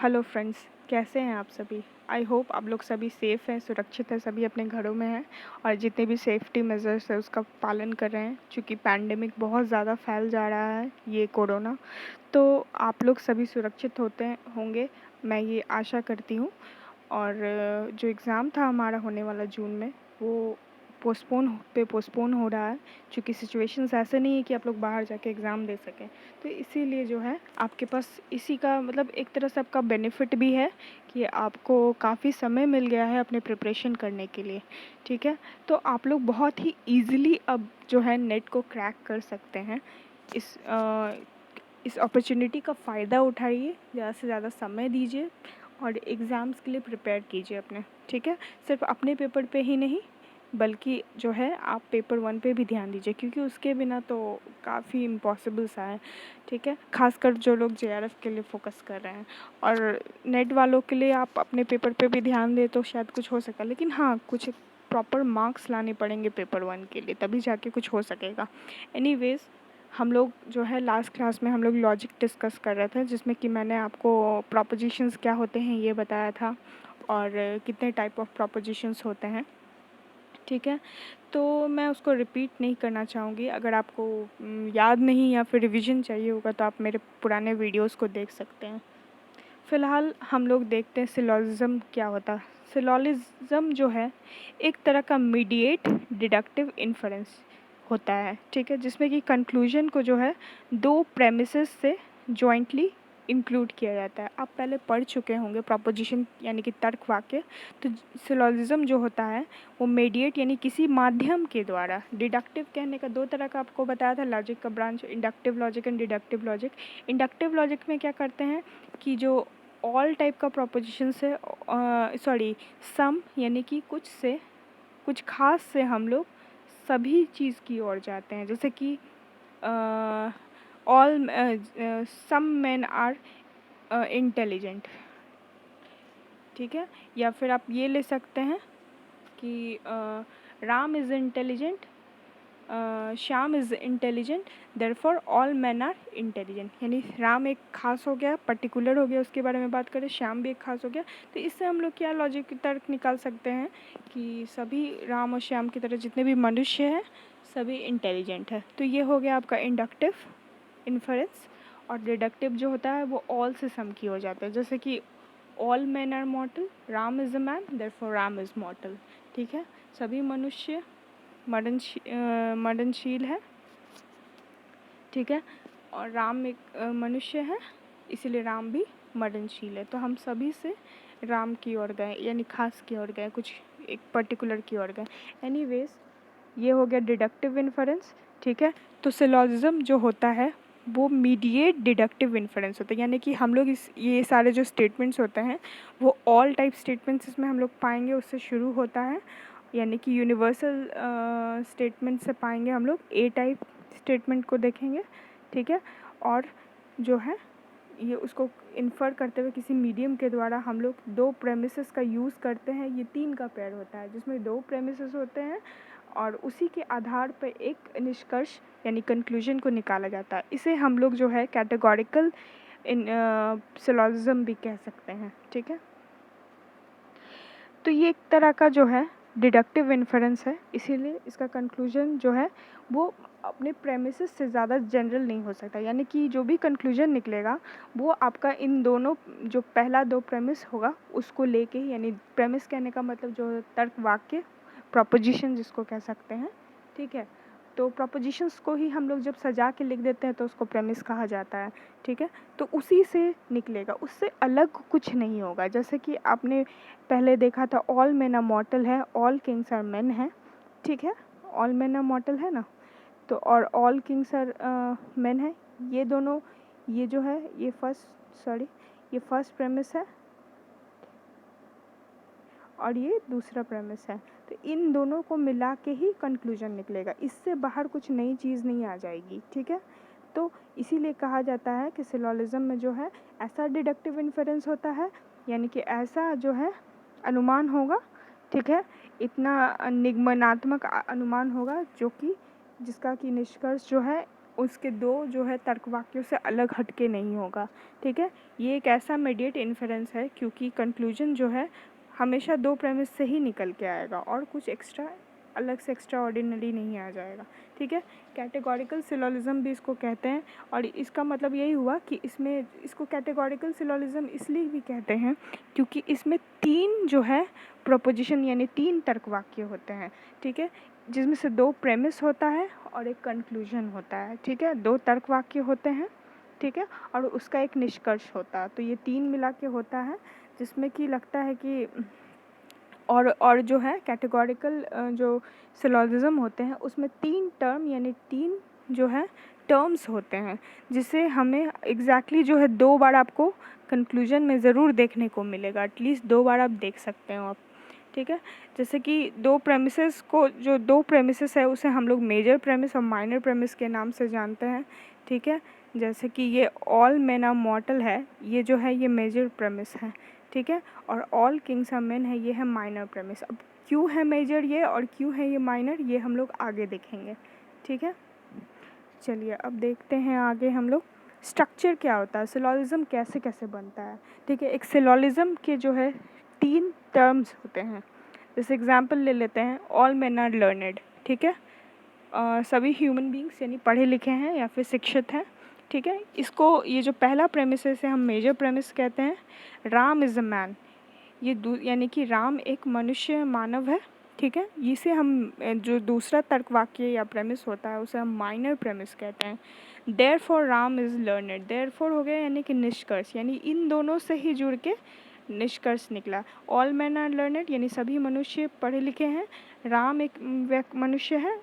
Hello friends, कैसे हैं आप सभी। आई होप आप लोग सभी सेफ़ हैं, सुरक्षित हैं, सभी अपने घरों में हैं और जितने भी सेफ्टी मेजर्स है उसका पालन कर रहे हैं। क्योंकि पैंडेमिक बहुत ज़्यादा फैल जा रहा है, ये कोरोना। तो आप लोग सभी सुरक्षित होंगे, मैं ये आशा करती हूँ। और जो एग्ज़ाम था हमारा होने वाला जून में, वो पोस्टपोन हो रहा है। क्योंकि सिचुएशंस ऐसे नहीं है कि आप लोग बाहर जाके एग्ज़ाम दे सकें। तो इसीलिए जो है आपके पास इसी का मतलब एक तरह से आपका बेनिफिट भी है कि आपको काफ़ी समय मिल गया है अपने प्रिपरेशन करने के लिए, ठीक है। तो आप लोग बहुत ही ईज़िली अब जो है नेट को क्रैक कर सकते हैं। इस अपॉर्चुनिटी का फ़ायदा उठाइए, ज़्यादा से ज़्यादा समय दीजिए और एग्ज़ाम्स के लिए प्रिपेयर कीजिए अपने, ठीक है। सिर्फ अपने पेपर पे ही नहीं बल्कि जो है आप पेपर 1 पे भी ध्यान दीजिए, क्योंकि उसके बिना तो काफ़ी इम्पॉसिबल सा है, ठीक है। ख़ासकर जो लोग जेआरएफ के लिए फ़ोकस कर रहे हैं। और नेट वालों के लिए आप अपने पेपर पे भी ध्यान दें तो शायद कुछ हो सका, लेकिन हाँ, कुछ प्रॉपर मार्क्स लाने पड़ेंगे पेपर 1 के लिए, तभी जाके कुछ हो सकेगा। एनीवेज़, हम लोग जो है लास्ट क्लास में हम लोग लॉजिक डिस्कस कर रहे थे, जिसमें कि मैंने आपको प्रोपोज़िशंस क्या होते हैं ये बताया था और कितने टाइप ऑफ प्रोपोज़िशंस होते हैं, ठीक है। तो मैं उसको रिपीट नहीं करना चाहूँगी। अगर आपको याद नहीं या फिर रिवीजन चाहिए होगा तो आप मेरे पुराने वीडियोज़ को देख सकते हैं। फ़िलहाल हम लोग देखते हैं सिलोजिज़म क्या होता है। सिलोजिज़म जो है एक तरह का मीडिएट डिडक्टिव इन्फरेंस होता है, ठीक है, जिसमें कि कंक्लूजन को जो है 2 प्रेमिसेस से जॉइंटली इंक्लूड किया जाता है। आप पहले पढ़ चुके होंगे प्रोपोज़िशन यानी कि तर्क वाक्य। तो सिलोजिज़म जो होता है वो मीडिएट यानी किसी माध्यम के द्वारा, डिडक्टिव कहने का 2 तरह का आपको बताया था लॉजिक का branch, inductive logic and deductive logic. Inductive logic में क्या करते हैं कि जो ऑल टाइप का प्रोपोज़िशंस है, सम यानी कि कुछ ख़ास से हम लोग सभी चीज़ की ओर जाते हैं। जैसे कि all some men are intelligent, ठीक है। या फिर आप ये ले सकते हैं कि Ram is intelligent, Shyam is intelligent, therefore all man are intelligent. यानी राम एक खास हो गया, पर्टिकुलर हो गया, उसके बारे में बात करें, श्याम भी एक खास हो गया। तो इससे हम लोग क्या लॉजिक तर्क निकाल सकते हैं कि सभी राम और श्याम की तरह जितने भी मनुष्य हैं सभी इंटेलिजेंट है। तो ये हो गया आपका इंडक्टिव इन्फरेंस। और डिडक्टिव जो होता है वो ऑल से सम की हो जाता है। जैसे कि all man are mortal, Ram is a man, therefore Ram is mortal, ठीक है। सभी मनुष्य मरणशील है, ठीक है। और राम एक मनुष्य है, इसीलिए राम भी मरणशील है। तो हम सभी से राम की ओर गए, यानी खास की ओर गए, कुछ एक पर्टिकुलर की ओर गए। एनीवेज, ये हो गया डिडक्टिव इन्फरेंस, ठीक है। तो सिलोजिज्म जो होता है वो मीडिएट डिडक्टिव इन्फरेंस होता है। यानी कि हम लोग ये सारे जो स्टेटमेंट्स होते हैं वो ऑल टाइप स्टेटमेंट्स इसमें हम लोग पाएंगे, उससे शुरू होता है। यानी कि यूनिवर्सल स्टेटमेंट से पाएंगे हम लोग ए टाइप स्टेटमेंट को देखेंगे, ठीक है। और जो है ये उसको इन्फर करते हुए किसी मीडियम के द्वारा हम लोग 2 प्रेमिसेस का यूज़ करते हैं। ये 3 का पेयर होता है जिसमें 2 प्रेमिसेस होते हैं और उसी के आधार पर एक निष्कर्ष यानी कंक्लूजन को निकाला जाता है। इसे हम लोग जो है कैटेगोरिकल सिलोजिज्म भी कह सकते हैं, ठीक है। तो ये एक तरह का जो है डिडक्टिव इन्फरेंस है, इसीलिए इसका कंक्लूजन जो है वो अपने प्रेमिसेस से ज़्यादा जनरल नहीं हो सकता। यानी कि जो भी कंक्लूजन निकलेगा वो आपका इन दोनों जो पहला 2 प्रेमिस होगा उसको लेके ही, यानी प्रेमिस कहने का मतलब जो तर्क वाक्य, प्रोपोजिशन जिसको कह सकते हैं, ठीक है। तो प्रोपोजिशंस को ही हम लोग जब सजा के लिख देते हैं तो उसको प्रेमिस कहा जाता है, ठीक है। तो उसी से निकलेगा, उससे अलग कुछ नहीं होगा। जैसे कि आपने पहले देखा था ऑल मेन आर मॉर्टल है, ऑल किंग्स आर मेन है, ठीक है। ऑल मेन आर मॉर्टल है ना, तो और ऑल किंग्स आर मेन है। ये दोनों, ये जो है ये फर्स्ट प्रेमिस है और ये दूसरा प्रेमिस है। तो इन दोनों को मिला के ही कंक्लूजन निकलेगा, इससे बाहर कुछ नई चीज़ नहीं आ जाएगी, ठीक है। तो इसीलिए कहा जाता है कि सिलोजिज्म में जो है ऐसा डिडक्टिव इन्फरेंस होता है, यानी कि ऐसा जो है अनुमान होगा, ठीक है, इतना निगमनात्मक अनुमान होगा जो कि जिसका कि निष्कर्ष जो है उसके दो जो है तर्क वाक्यों से अलग हटके नहीं होगा, ठीक है। ये एक ऐसा मीडिएट इन्फेरेंस है क्योंकि कंक्लूजन जो है हमेशा दो प्रेमिस से ही निकल के आएगा और कुछ एक्स्ट्रा अलग से एक्स्ट्रा ऑर्डिनरी नहीं आ जाएगा, ठीक है। कैटेगोरिकल सिलोजिज्म भी इसको कहते हैं और इसका मतलब यही हुआ कि इसमें इसको कैटेगोरिकल सिलोजिज्म इसलिए भी कहते हैं क्योंकि इसमें तीन जो है प्रोपोजिशन यानी तीन तर्क वाक्य होते हैं, ठीक है, जिसमें से दो प्रेमिस होता है और एक कंक्लूजन होता है, ठीक है। दो तर्क वाक्य होते हैं, ठीक है, और उसका एक निष्कर्ष होता है। तो ये तीन मिला के होता है जिसमें कि लगता है कि और जो है कैटेगोरिकल जो सिलोजिज्म होते हैं उसमें तीन टर्म यानी तीन जो है टर्म्स होते हैं जिसे हमें एग्जैक्टली जो है दो बार आपको कंक्लूजन में ज़रूर देखने को मिलेगा, एटलीस्ट दो बार आप देख सकते हो आप, ठीक है। जैसे कि दो प्रेमिसेस को जो दो प्रेमिसेस है उसे हम लोग मेजर प्रेमिस और माइनर प्रेमिस के नाम से जानते हैं, ठीक है। जैसे कि ये ऑल मेन आर मॉर्टल है, ये जो है ये मेजर प्रेमिस है, ठीक है, और ऑल किंग्स आर मेन है, ये है माइनर प्रेमिस। अब क्यों है मेजर ये और क्यों है ये माइनर, ये हम लोग आगे देखेंगे, ठीक है। चलिए अब देखते हैं आगे हम लोग स्ट्रक्चर क्या होता है, सिलोजिज्म कैसे कैसे बनता है, ठीक है। एक सिलोजिज्म के जो है तीन टर्म्स होते हैं। जैसे एग्जांपल ले लेते हैं, ऑल मेन आर लर्नेड, ठीक है। सभी ह्यूमन बींग्स यानी पढ़े लिखे हैं या फिर शिक्षित हैं, ठीक है। इसको ये जो पहला प्रेमिस है इसे हम मेजर प्रेमिस कहते हैं। राम इज़ अ मैन, ये यानी कि राम एक मनुष्य मानव है, ठीक है। इसे हम जो दूसरा तर्क वाक्य या प्रेमिस होता है उसे हम माइनर प्रेमिस कहते हैं। Therefore Ram is learned, therefore हो गया यानी कि निष्कर्ष, यानी इन दोनों से ही जुड़ के निष्कर्ष निकला। ऑल मैन आर लर्नेड यानी सभी मनुष्य पढ़े लिखे हैं, राम एक मनुष्य है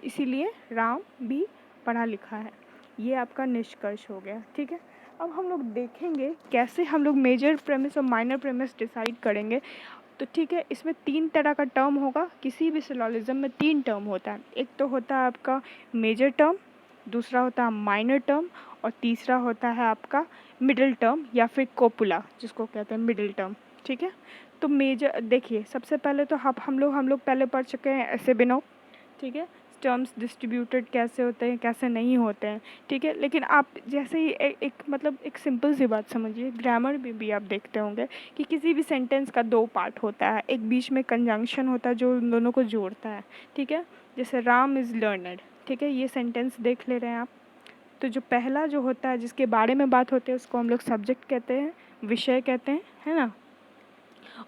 इसीलिए राम भी पढ़ा लिखा है, ये आपका निष्कर्ष हो गया, ठीक है। अब हम लोग देखेंगे कैसे हम लोग मेजर प्रेमिस और माइनर प्रेमिस डिसाइड करेंगे। तो ठीक है, इसमें तीन तरह का टर्म होगा, किसी भी सिलोजिज्म में तीन टर्म होता है। एक तो होता है आपका मेजर टर्म, दूसरा होता है माइनर टर्म और तीसरा होता है आपका मिडिल टर्म या फिर कोपुला जिसको कहते हैं मिडिल टर्म, ठीक है। तो मेजर देखिए, सबसे पहले तो हम लोग पहले पढ़ चुके हैं ऐसे बिनो, ठीक है, टर्म्स डिस्ट्रीब्यूटेड कैसे होते हैं कैसे नहीं होते हैं, ठीक है। लेकिन आप जैसे ही एक मतलब एक सिंपल सी बात समझिए, ग्रामर में भी आप देखते होंगे कि किसी भी सेंटेंस का दो पार्ट होता है, एक बीच में कंजंक्शन होता है जो उन दोनों को जोड़ता है, ठीक है। जैसे राम इज़ लर्नड, ठीक है, ये सेंटेंस देख ले रहे हैं आप। तो जो पहला जो होता है जिसके बारे में बात होती है उसको हम लोग सब्जेक्ट कहते हैं, विषय कहते हैं, है ना।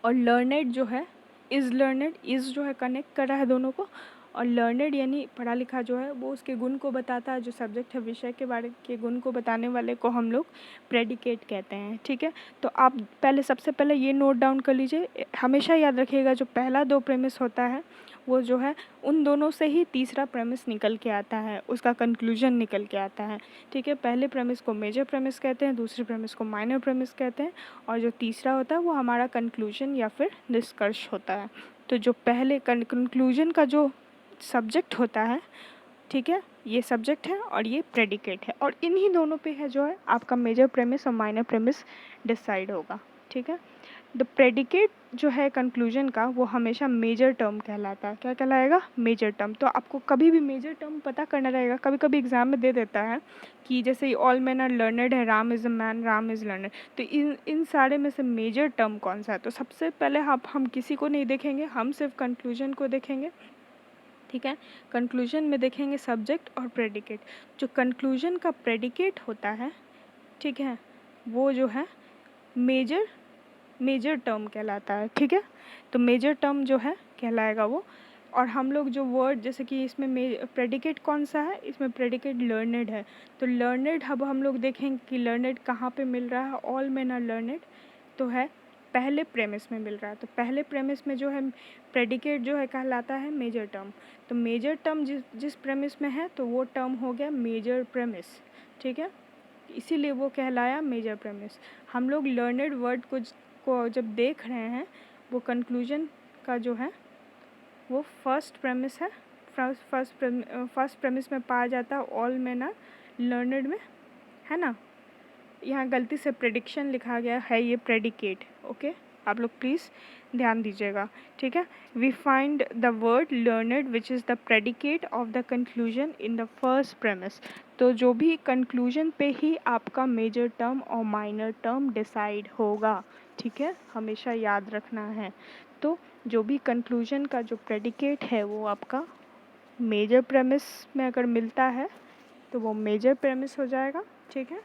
और लर्नेड जो है, इज़ लर्नेड, इज़ जो है कनेक्ट कर रहा है दोनों को, और लर्नेड यानी पढ़ा लिखा जो है वो उसके गुण को बताता है, जो सब्जेक्ट है विषय के बारे के गुण को बताने वाले को हम लोग प्रेडिकेट कहते हैं, ठीक है। तो आप सबसे पहले ये नोट डाउन कर लीजिए, हमेशा याद रखिएगा जो पहला दो प्रेमिस होता है वो जो है उन दोनों से ही तीसरा प्रेमिस निकल के आता है, उसका कंक्लूजन निकल के आता है, ठीक है। पहले प्रेमिस को मेजर प्रेमिस कहते हैं, दूसरे प्रेमिस को माइनर प्रेमिस कहते हैं, और जो तीसरा होता है वो हमारा कंक्लूजन या फिर निष्कर्ष होता है। तो जो पहले कंक्लूजन का जो सब्जेक्ट होता है, ठीक है, ये सब्जेक्ट है और ये प्रेडिकेट है, और इन्हीं दोनों पे है जो है आपका मेजर प्रेमिस और माइनर प्रेमिस डिसाइड होगा, ठीक है। द प्रेडिकेट जो है कंक्लूजन का वो हमेशा मेजर टर्म कहलाता है। क्या कहलाएगा? Major term. तो आपको कभी भी मेजर टर्म पता करना रहेगा, कभी कभी एग्जाम में दे देता है कि जैसे ऑल मैन आर लर्नड है, Ram is a man, Ram is learned, तो इन सारे में से मेजर टर्म कौन सा है। तो सबसे पहले हम किसी को नहीं देखेंगे, हम सिर्फ कंक्लूजन को देखेंगे, ठीक है। कंक्लूजन में देखेंगे सब्जेक्ट और प्रेडिकेट। जो कंक्लूजन का प्रेडिकेट होता है, ठीक है, वो जो है मेजर टर्म कहलाता है, ठीक है। तो मेजर टर्म जो है कहलाएगा वो। और हम लोग जो वर्ड जैसे कि इसमें प्रेडिकेट कौन सा है, इसमें प्रेडिकेट लर्नेड है। तो लर्नेड अब हम लोग देखेंगे कि लर्नेड कहाँ पे मिल रहा है। ऑल मेन आर लर्नेड तो है पहले प्रेमिस में मिल रहा है। तो पहले प्रेमिस में जो है प्रेडिकेट जो है कहलाता है मेजर टर्म। तो मेजर टर्म जिस प्रेमिस में है तो वो टर्म हो गया मेजर प्रेमिस, ठीक है, इसीलिए वो कहलाया मेजर प्रेमिस। हम लोग लर्नेड वर्ड को जब देख रहे हैं, वो कंक्लूजन का जो है वो फर्स्ट प्रेमिस है, फर्स्ट प्रेमिस में पाया जाता है ऑल मेन आर लर्नेड में, है ना। यहाँ गलती से प्रेडिक्शन लिखा गया है, ये प्रेडिकेट, ओके। आप लोग प्लीज़ ध्यान दीजिएगा, ठीक है। We find the word learned which is the predicate of the conclusion in the first premise. तो जो भी कंक्लूजन पे ही आपका मेजर टर्म और माइनर टर्म डिसाइड होगा, ठीक है, हमेशा याद रखना है। तो जो भी कंक्लूजन का जो प्रेडिकेट है वो आपका मेजर प्रेमिस में अगर मिलता है तो वो मेजर प्रेमिस हो जाएगा, ठीक है।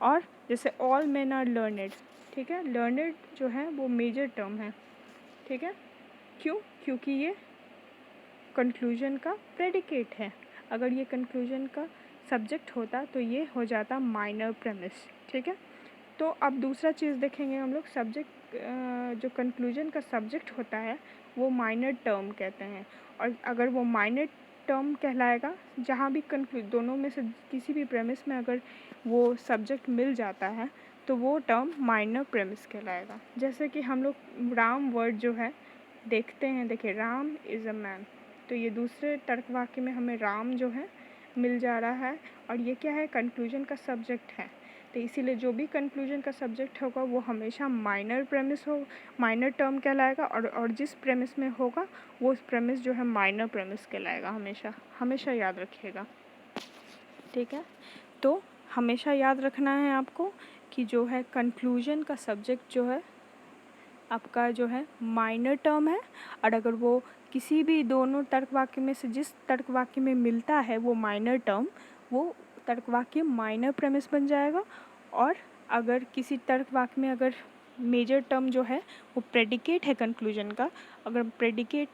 और जैसे ऑल मेन आर लर्नड, ठीक है, लर्नड जो है वो मेजर टर्म है, ठीक है। क्यों? क्योंकि ये कंक्लूजन का प्रेडिकेट है। अगर ये कंक्लूजन का सब्जेक्ट होता तो ये हो जाता माइनर प्रेमिस, ठीक है। तो अब दूसरा चीज़ देखेंगे हम लोग, सब्जेक्ट जो कंक्लूजन का सब्जेक्ट होता है वो माइनर टर्म कहते हैं। और अगर वो माइनर टर्म कहलाएगा, जहाँ भी दोनों में से किसी भी प्रेमिस में अगर वो सब्जेक्ट मिल जाता है तो वो टर्म माइनर प्रेमिस कहलाएगा। जैसे कि हम लोग राम वर्ड जो है देखते हैं, देखिए राम इज़ अ मैन, तो ये दूसरे तर्क वाक्य में हमें राम जो है मिल जा रहा है और ये क्या है, कंक्लूजन का सब्जेक्ट है। तो इसीलिए जो भी कंक्लूजन का सब्जेक्ट होगा वो हमेशा माइनर प्रेमिस हो, माइनर टर्म कहलाएगा। और जिस प्रेमिस में होगा वो उस प्रेमिस जो है माइनर प्रेमिस कहलाएगा, हमेशा हमेशा याद रखिएगा, ठीक है। तो हमेशा याद रखना है आपको कि जो है कंक्लूजन का सब्जेक्ट जो है आपका जो है माइनर टर्म है, और अगर वो किसी भी दोनों तर्क वाक्य में से जिस तर्क वाक्य में मिलता है वो माइनर टर्म, वो तर्क वाक्य माइनर प्रेमिस बन जाएगा। और अगर किसी तर्क वाक्य में अगर मेजर टर्म जो है वो प्रेडिकेट है कंक्लूजन का, अगर प्रेडिकेट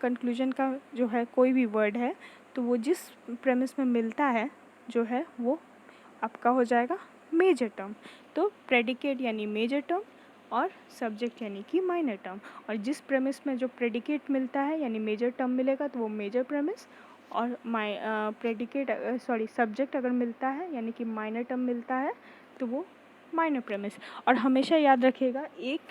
कंक्लूजन का जो है कोई भी वर्ड है तो वो जिस प्रेमिस में मिलता है जो है वो आपका हो जाएगा मेजर टर्म। तो प्रेडिकेट यानी मेजर टर्म और सब्जेक्ट यानी कि माइनर टर्म, और जिस प्रेमिस में जो प्रेडिकेट मिलता है यानी मेजर टर्म मिलेगा तो वो मेजर प्रेमिस, और सब्जेक्ट अगर मिलता है यानी कि माइनर टर्म मिलता है तो वो माइनर प्रेमिस। और हमेशा याद रखिएगा एक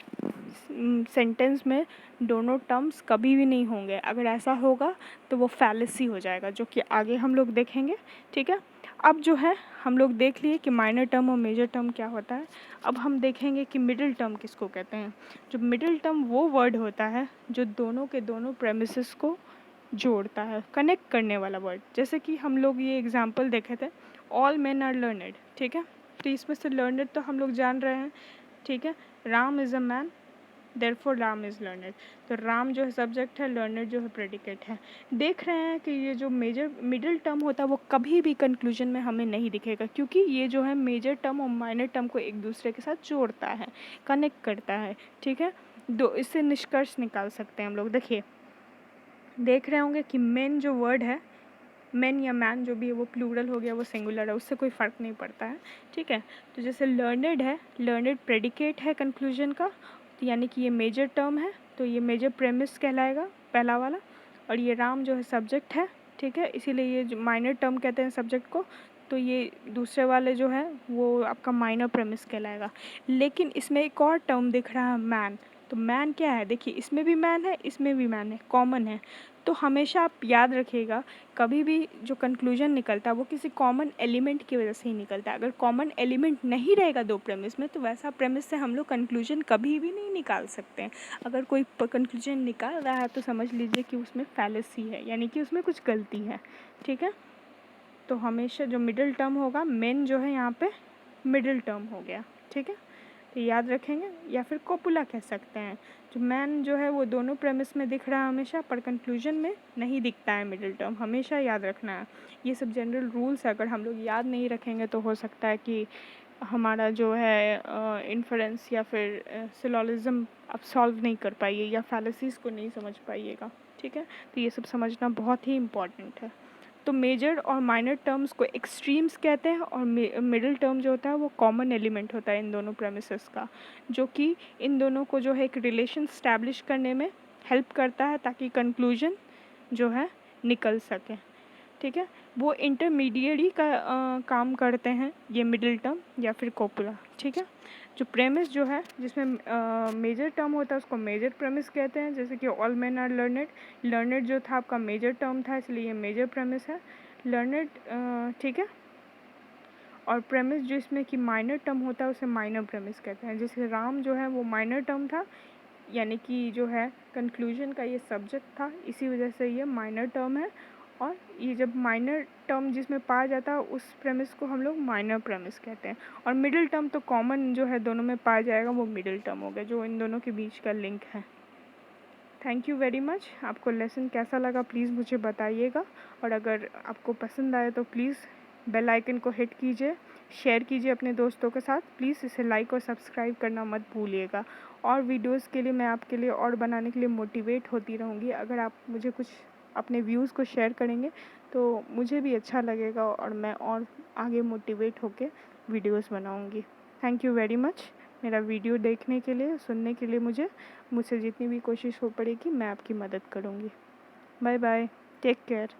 सेंटेंस में दोनों टर्म्स कभी भी नहीं होंगे, अगर ऐसा होगा तो वो फैलेसी हो जाएगा, जो कि आगे हम लोग देखेंगे, ठीक है। अब जो है हम लोग देख लिए कि माइनर टर्म और मेजर टर्म क्या होता है। अब हम देखेंगे कि मिडिल टर्म किसको कहते हैं। जो मिडिल टर्म वो वर्ड होता है जो दोनों के दोनों प्रेमिसेस को जोड़ता है, कनेक्ट करने वाला वर्ड। जैसे कि हम लोग ये एग्जांपल देखे थे, ऑल मेन आर लर्नड, ठीक है। तो इसमें से लर्नड तो हम लोग जान रहे हैं, ठीक है, Ram is a man therefore Ram is learned. तो राम जो है सब्जेक्ट है, लर्नड जो है प्रेडिकेट है। देख रहे हैं कि ये जो मिडिल टर्म होता है वो कभी भी कंक्लूजन में हमें नहीं दिखेगा, क्योंकि ये जो है मेजर टर्म और माइनर टर्म को एक दूसरे के साथ जोड़ता है, कनेक्ट करता है, ठीक है। इससे निष्कर्ष निकाल सकते हैं हम लोग। देखिए, देख रहे होंगे कि मेन जो वर्ड है, मैन या मैन जो भी है वो प्लूरल हो गया, वो सिंगुलर है, उससे कोई फ़र्क नहीं पड़ता है, ठीक है। तो जैसे लर्नड है, लर्नड प्रेडिकेट है कंक्लूजन का, तो यानी कि ये मेजर टर्म है तो ये मेजर प्रेमिस कहलाएगा पहला वाला। और ये राम जो है सब्जेक्ट है, ठीक है, इसीलिए ये जो माइनर टर्म कहते हैं सब्जेक्ट को, तो ये दूसरे वाले जो है वो आपका माइनर प्रेमिस कहलाएगा। लेकिन इसमें एक और टर्म दिख रहा है, मैन। तो मैन क्या है, देखिए इसमें भी मैन है, इसमें भी मैन है, कॉमन है। तो हमेशा आप याद रखिएगा, कभी भी जो कंक्लूजन निकलता है वो किसी कॉमन एलिमेंट की वजह से ही निकलता है। अगर कॉमन एलिमेंट नहीं रहेगा दो प्रेमिस में तो वैसा प्रेमिस से हम लोग कंक्लूजन कभी भी नहीं निकाल सकते हैं। अगर कोई कंक्लूजन निकाल रहा है तो समझ लीजिए कि उसमें फैलेसी है, यानी कि उसमें कुछ गलती है, ठीक है। तो हमेशा जो मिडिल टर्म होगा, मेन जो है यहाँ पे मिडिल टर्म हो गया, ठीक है। तो याद रखेंगे, या फिर कोपुला कह सकते हैं। जो मैन जो है वो दोनों प्रेमिस में दिख रहा है हमेशा, पर कंक्लूजन में नहीं दिखता है मिडिल टर्म, हमेशा याद रखना है। ये सब जनरल रूल्स अगर हम लोग याद नहीं रखेंगे तो हो सकता है कि हमारा जो है इन्फरेंस या फिर सिलोजिज्म आप सॉल्व नहीं कर पाइए या फैलेसीज़ को नहीं समझ पाइएगा, ठीक है। तो ये सब समझना बहुत ही इम्पॉर्टेंट है। तो मेजर और माइनर टर्म्स को एक्सट्रीम्स कहते हैं, और मिडिल टर्म जो होता है वो कॉमन एलिमेंट होता है इन दोनों प्रेमिसेस का, जो कि इन दोनों को जो है एक रिलेशन स्टैब्लिश करने में हेल्प करता है ताकि कंक्लूजन जो है निकल सके, ठीक है। वो इंटरमीडिएट का काम करते हैं, ये मिडिल टर्म या फिर कोपुला, ठीक है। जो प्रेमिस जो है जिसमें मेजर टर्म होता है उसको मेजर प्रेमिस कहते हैं। जैसे कि all men are learned, learned जो था आपका मेजर टर्म था इसलिए ये मेजर प्रेमिस है, लर्नड, ठीक है। और प्रेमिस जो इसमें कि माइनर टर्म होता है उसे माइनर प्रेमिस कहते हैं। जैसे राम जो है वो माइनर टर्म था, यानी कि जो है कंक्लूजन का ये सब्जेक्ट था, इसी वजह से ये माइनर टर्म है। और ये जब माइनर टर्म जिसमें पाया जाता है उस प्रेमिस को हम लोग माइनर प्रेमिस कहते हैं। और मिडिल टर्म तो कॉमन जो है दोनों में पाया जाएगा, वो मिडिल टर्म हो गया, जो इन दोनों के बीच का लिंक है। Thank you very much. आपको लेसन कैसा लगा प्लीज़ मुझे बताइएगा, और अगर आपको पसंद आए तो प्लीज़ बेल आइकन को हिट कीजिए, शेयर कीजिए अपने दोस्तों के साथ। प्लीज़ इसे लाइक और सब्सक्राइब करना मत भूलिएगा। और वीडियोस के लिए मैं आपके लिए और बनाने के लिए मोटिवेट होती रहूँगी। अगर आप मुझे कुछ अपने व्यूज़ को शेयर करेंगे तो मुझे भी अच्छा लगेगा और मैं और आगे मोटिवेट होकर वीडियोज़ बनाऊँगी। थैंक यू वेरी मच मेरा वीडियो देखने के लिए, सुनने के लिए। मुझसे जितनी भी कोशिश हो पड़ेगी मैं आपकी मदद करूँगी। Bye bye, take care.